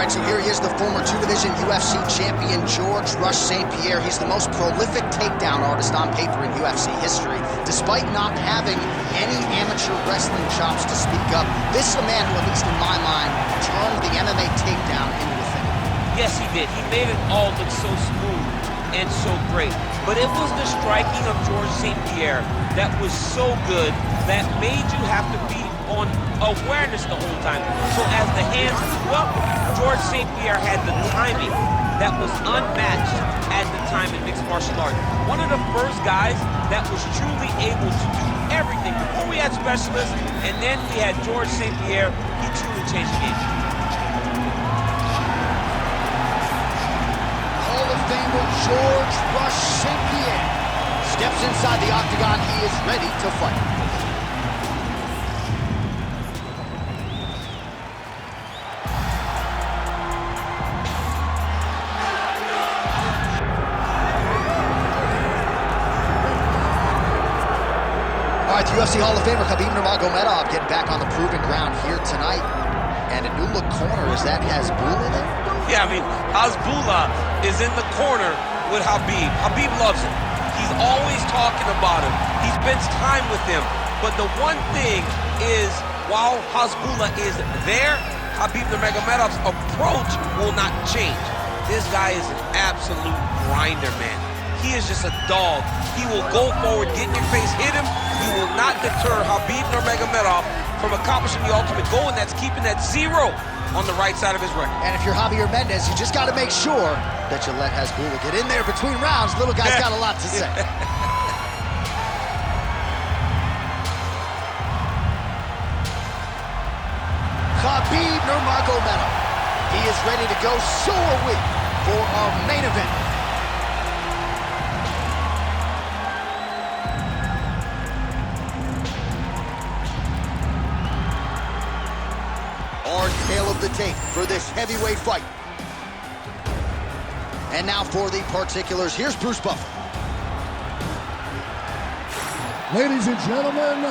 right, so here he is, the former two-division UFC champion, George Rush St. Pierre. He's the most prolific takedown artist on paper in UFC history. Despite not having any amateur wrestling chops to speak of, this is a man who, at least in my mind, turned the MMA takedown into a thing. Yes, he did. He made it all look so smooth and so great. But it was the striking of George St. Pierre that was so good that made you have to be on awareness the whole time. So as the hands flew up, George St. Pierre had the timing that was unmatched at the time in mixed martial arts. One of the first guys that was truly able to do everything. Before we had specialists, and then we had George St. Pierre. He truly changed the game. Hall of Famer George Rush St. Pierre steps inside the octagon. He is ready to fight. All right, the UFC Hall of Famer Khabib Nurmagomedov getting back on the proven ground here tonight. And a new look corner, is that Hasbulla there? Yeah, I mean, Hasbulla is in the corner with Khabib. Khabib loves him. He's always talking about him. He spends time with him. But the one thing is, while Hasbulla is there, Khabib Nurmagomedov's approach will not change. This guy is an absolute grinder, man. He is just a dog. He will go forward, get in your face, hit him. He will not deter Khabib Nurmagomedov from accomplishing the ultimate goal, and that's keeping that 0 on the right side of his record. And if you're Javier Mendez, you just got to make sure that you let Hasbulla get in there between rounds. Little guy's got a lot to say. Khabib Nurmagomedov. He is ready to go. So are we for our main event. Our tale of the tape for this heavyweight fight. And now for the particulars, here's Bruce Buffer. Ladies and gentlemen,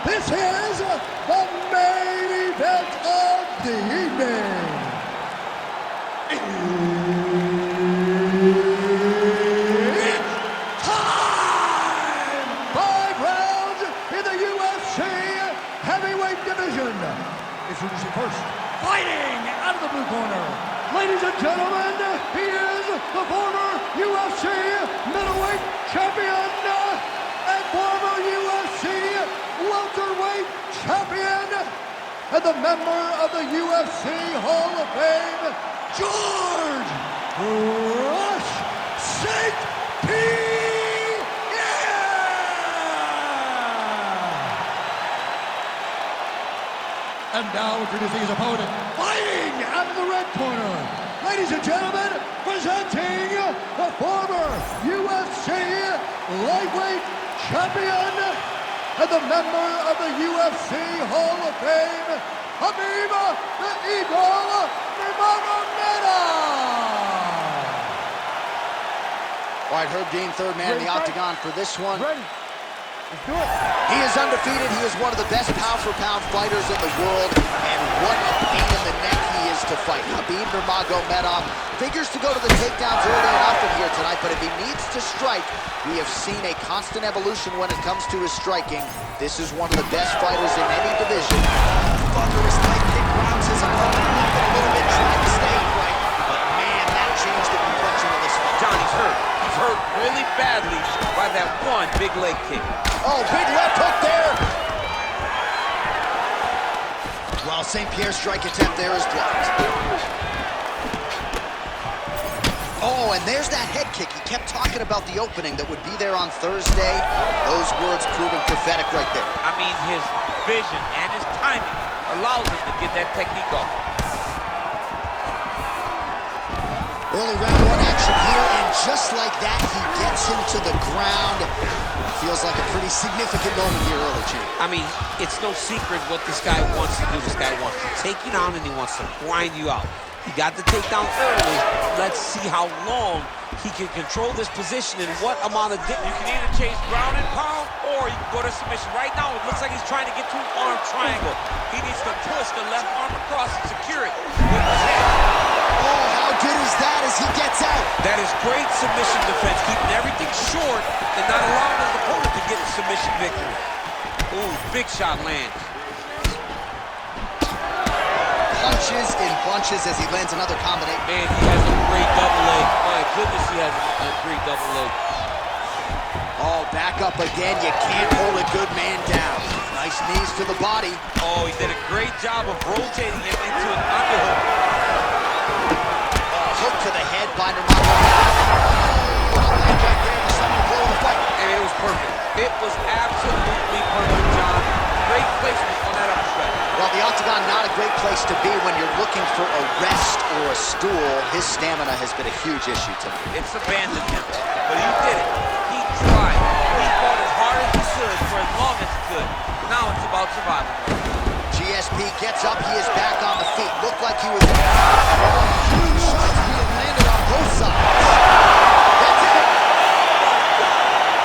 this is the main event of the evening. It's time! 5 rounds in the UFC heavyweight division. Introducing first, fighting out of the blue corner. Ladies and gentlemen, he is the former UFC middleweight champion and former UFC welterweight champion and the member of the UFC Hall of Fame, George Rush St. Pierre! And now introducing his opponent, fighting out of the red corner. Ladies and gentlemen, presenting the former UFC lightweight champion and the member of the UFC Hall of Fame, Khabib the Eagle Nurmagomedov. All right, Herb Dean, third man in the octagon for this one. Ready? Let's do it. He is undefeated. He is one of the best pound-for-pound fighters in the world, and what a pain in the neck he is to fight. Khabib Nurmagomedov figures to go to the takedowns early enough in here tonight, but if he needs to strike, we have seen a constant evolution when it comes to his striking. This is one of the best fighters in any division. Thunderous leg kick grounds his opponent up a little bit, trying to stay upright, but man, that changed the complexion of this fight. Johnny's hurt. He's hurt really badly by that one big leg kick. Oh, big left hook there. While St. Pierre's strike attempt there is blocked. Oh, and there's that head kick. He kept talking about the opening that would be there on Thursday. Those words proving prophetic right there. I mean, his vision and his timing allows him to get that technique off. Early round 1 action here, and just like that, he gets him to the ground. Feels like a pretty significant moment here early, champ. I mean, it's no secret what this guy wants to do. This guy wants to take you down, and he wants to grind you out. He got the takedown early. Let's see how long he can control this position and what amount of dip. You can either chase ground and pound, or you can go to submission. Right now, it looks like he's trying to get to an arm triangle. He needs to push the left arm across and secure it with his hand. good is that as he gets out? That is great submission defense, keeping everything short and not allowing his opponent to get the submission victory. Ooh, big shot lands. Punches in bunches as he lands another combination. Man, he has a great double leg. My goodness, he has a great double leg. Oh, back up again. You can't hold a good man down. Nice knees to the body. Oh, he did a great job of rotating him into an underhook. Hook to the head by Nurmagomedov. And it was perfect. It was absolutely perfect, John. Great placement on that uppercut. Well, the octagon, not a great place to be when you're looking for a rest or a stool. His stamina has been a huge issue tonight. It's abandonment, but he did it. He tried. He fought as hard as he could for as long as he could. Now it's about survival. GSP gets up. He is back on the feet. Looked like he was huge shots being landed on both sides. That's it.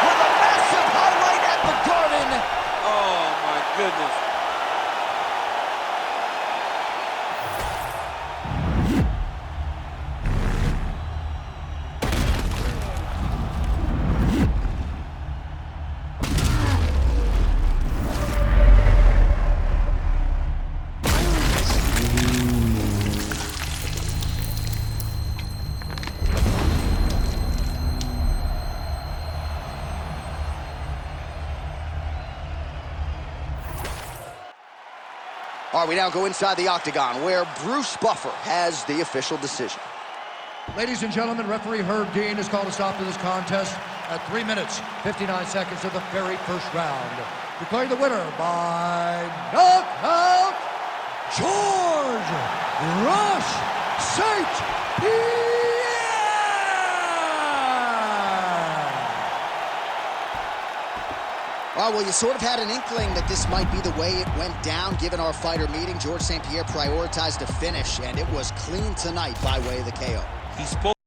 With a massive highlight at the Garden. Oh, my goodness. All right, we now go inside the octagon where Bruce Buffer has the official decision. Ladies and gentlemen, referee Herb Dean has called a stop to this contest at 3 minutes, 59 seconds of the very first round. Declaring the winner by knockout, George Rush St. Pierre! Well, you sort of had an inkling that this might be the way it went down, given our fighter meeting. George St. Pierre prioritized a finish, and it was clean tonight by way of the KO. He spoke.